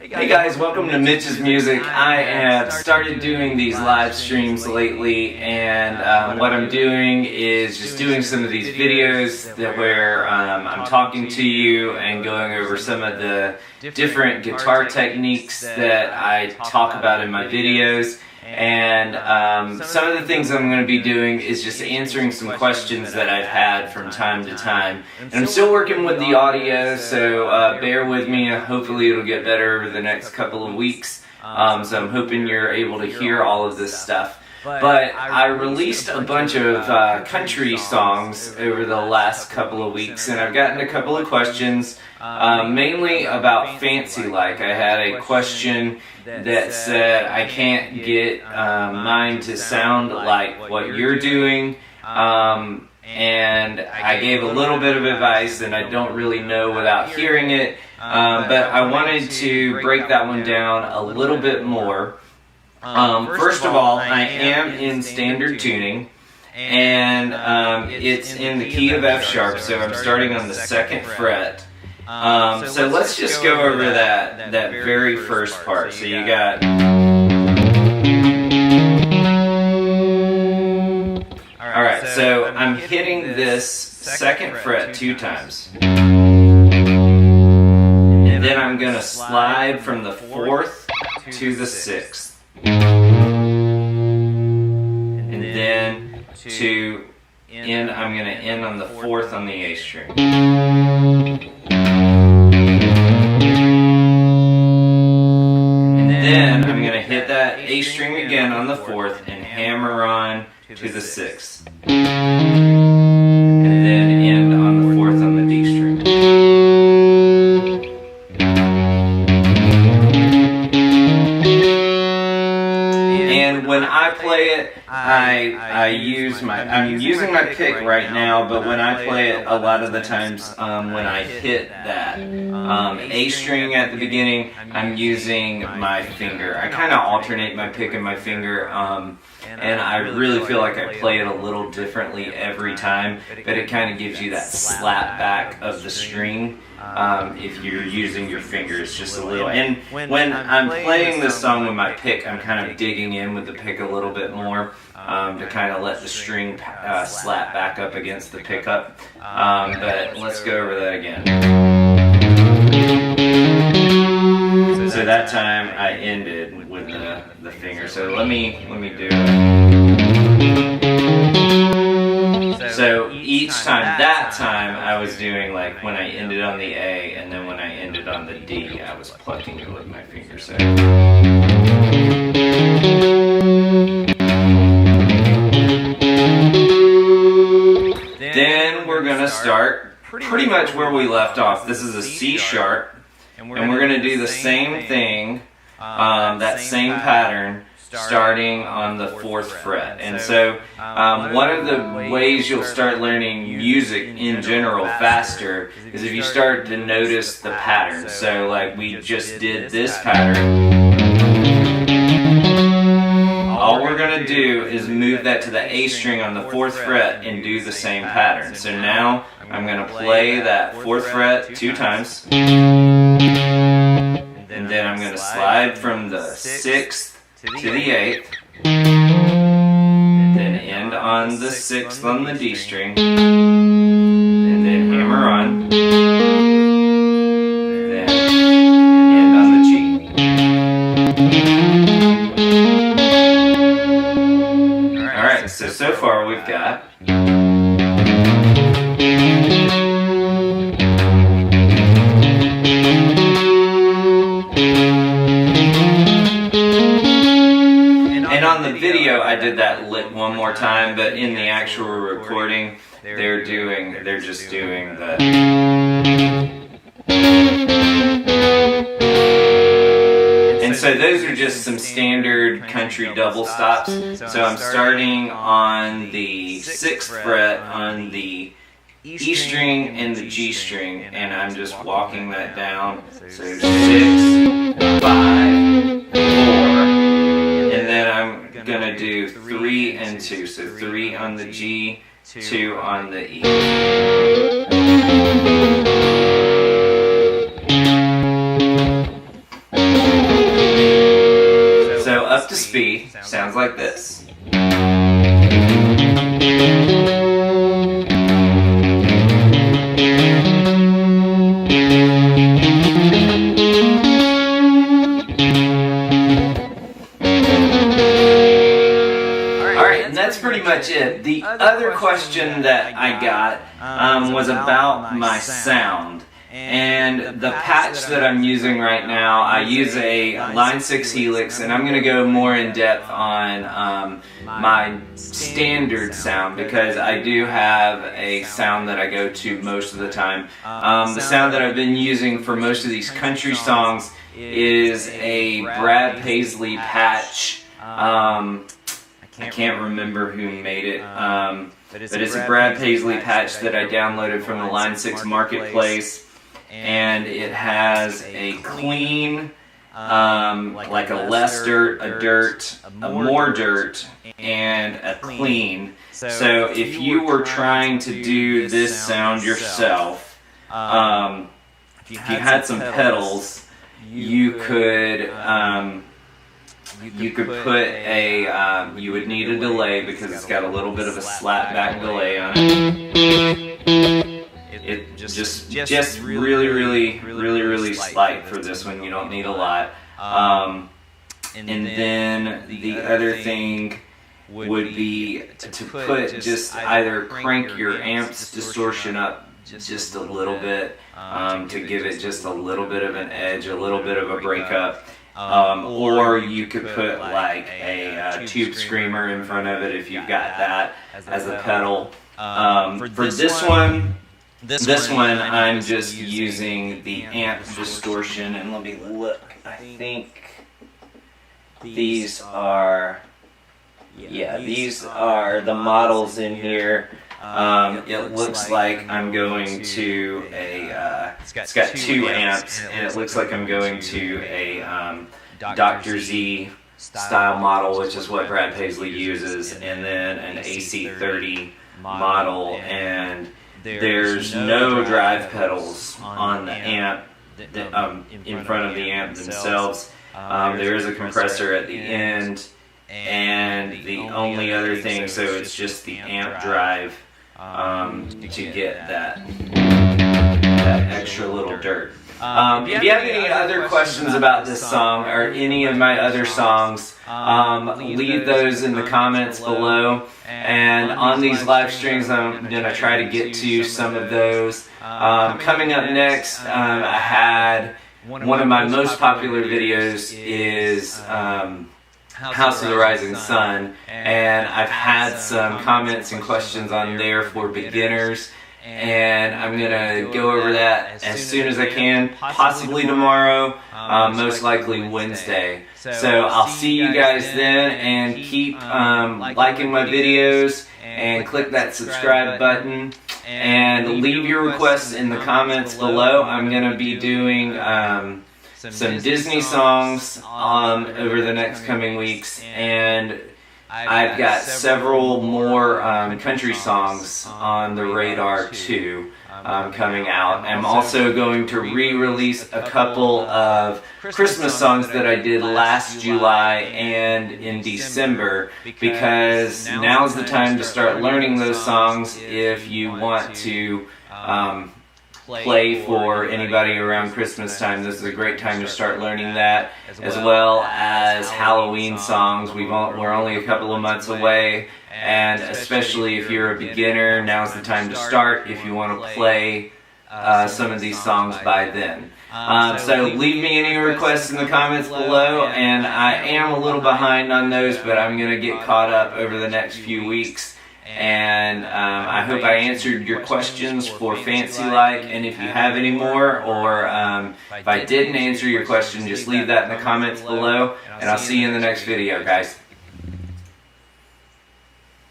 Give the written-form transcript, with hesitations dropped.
Hey guys, welcome to Mitch's Music. I have started doing these live streams lately, and what I'm doing is just doing some of these videos where I'm talking to you and going over some of the different guitar techniques that I talk about in my videos. And some of the things I'm going to be doing is just answering some questions that I've had from time to time. And I'm still working with the audio, so bear with me. Hopefully it'll get better over the next couple of weeks. So I'm hoping you're able to hear all of this stuff. But I released a bunch of country songs over the last couple of weeks, and I've gotten a couple of questions, mainly about Fancy Like. I had a question that said, I can't get mine to sound like what you're doing, and I gave a little bit of advice, and I don't really know without hearing it, but I wanted to break that one down a little bit more. First of all, I am in standard tuning, and it's in the key of F sharp, so I'm starting on the 2nd fret. So let's just go over that very first part. So you got... Alright, so I'm hitting this 2nd fret 2 times. And then I'm going to slide from the 4th to the 6th. And then to end, I'm going to end on the 4th on the A string. And then I'm going to hit that A string again on the 4th and hammer on to the 6th. And then end on the 4th on the D string. And when I play it, I'm using my pick right now, but when I play it, a lot of the times when I hit that A string at the beginning, I'm using my finger. I kind of alternate my pick and my finger, and I really feel like I play it a little differently every time, but it kind of gives you that slap back of the string if you're using your fingers just a little. And when I'm playing this song with my pick, I'm kind of digging in with the pick a little bit more to kind of let the string slap back up against the pickup. But let's go over that again. So that time I ended with the finger. So let me do it. So each time, that time I was doing like when I ended on the A, and then when I ended on the D, I was plucking it with my finger. So then we're gonna start pretty much where we left off. This is a C sharp, and we're gonna do the same thing, that same pattern, starting on the 4th fret. And so one of the ways you'll start learning music in general faster is if you start to notice the pattern. So like we just did this pattern. All we're going to do is move that to the A string on the 4th fret and do the same pattern. So now I'm going to play that 4th fret 2 times. And then I'm going to slide from the 6th to the 8th, then end on the 6th on the D string, and then hammer on, then end on the G. Alright, so far we've got on the video I did that lick one more time, but in the actual recording they're just doing the. And so those are just some standard country double stops. So I'm starting on the 6th fret on the E string and the G string, and I'm just walking that down. So 6, 5, 4. And then I'm gonna do 3 and 2, so 3 on the G, 2 on the E. to speed, sounds like this. That's pretty much it. The other question that I got was about my sound. And the patch that I'm using right now, I use a Line 6 Helix, and I'm going to go more in depth on my standard sound, because I do have a sound that I go to most of the time. The sound that I've been using for most of these country songs is a Brad Paisley patch. I can't remember who made it, but it's a Brad Paisley patch that I downloaded from the Line 6 Marketplace, and it has a clean, like a less dirt, a dirt, a more dirt, and a clean. So if you were trying to do this sound yourself, if you had some pedals, you could put a, you would need a delay, because it's got a little bit of a slap back delay on it. It just really slight for this one. You don't need a lot. And then the other thing would be to put just either crank your amp's distortion up just a little bit, to give it just a little bit of an edge, a little bit of a breakup. Or you could put like a tube screamer in front of it if you've got that as a pedal. For this one, I'm just using the amp distortion, and let me look. I think these are, yeah, these are the models in here. It looks like I'm going to a, it's got 2 amps, and it looks like I'm going to a Dr. Z style model, which is what Brad Paisley uses, and then an AC30 model, and there's no drive pedals on the amp, in front of the amp themselves. There is a compressor at the end, and the only other thing, so it's just the amp drive to get that extra little dirt. If you have any other questions about this song or any of my other songs, leave those in the comments below. And on these live streams, I'm going to try to get to some of those. Coming up next, I had one of my most popular videos is House of the Rising Sun, and I've had some comments and questions on there for beginners, and I'm gonna go over that as soon as I can, possibly tomorrow, most likely Wednesday. So I'll see you guys then, and keep liking my videos, and click that subscribe button, and leave your requests in the comments below. I'm gonna be doing some Disney songs over the next coming weeks, and I've got several more country songs on the radar too, coming out. I'm also going to re-release a couple of Christmas songs that I did last July and in December, because now's the time to start learning those songs if you want to play for anybody around Christmas time. This is a great time to start learning that, as well as Halloween songs. We're only a couple of months away, and especially if you're a beginner, now's the time to start if you want to play some of these songs by then. So leave me any requests in the comments below, and I am a little behind on those, but I'm going to get caught up over the next few weeks. And I hope I answered your questions for Fancy Like, and if you have any more, or if I didn't answer your question, just leave that in the comments below, and I'll see you in the next video, guys.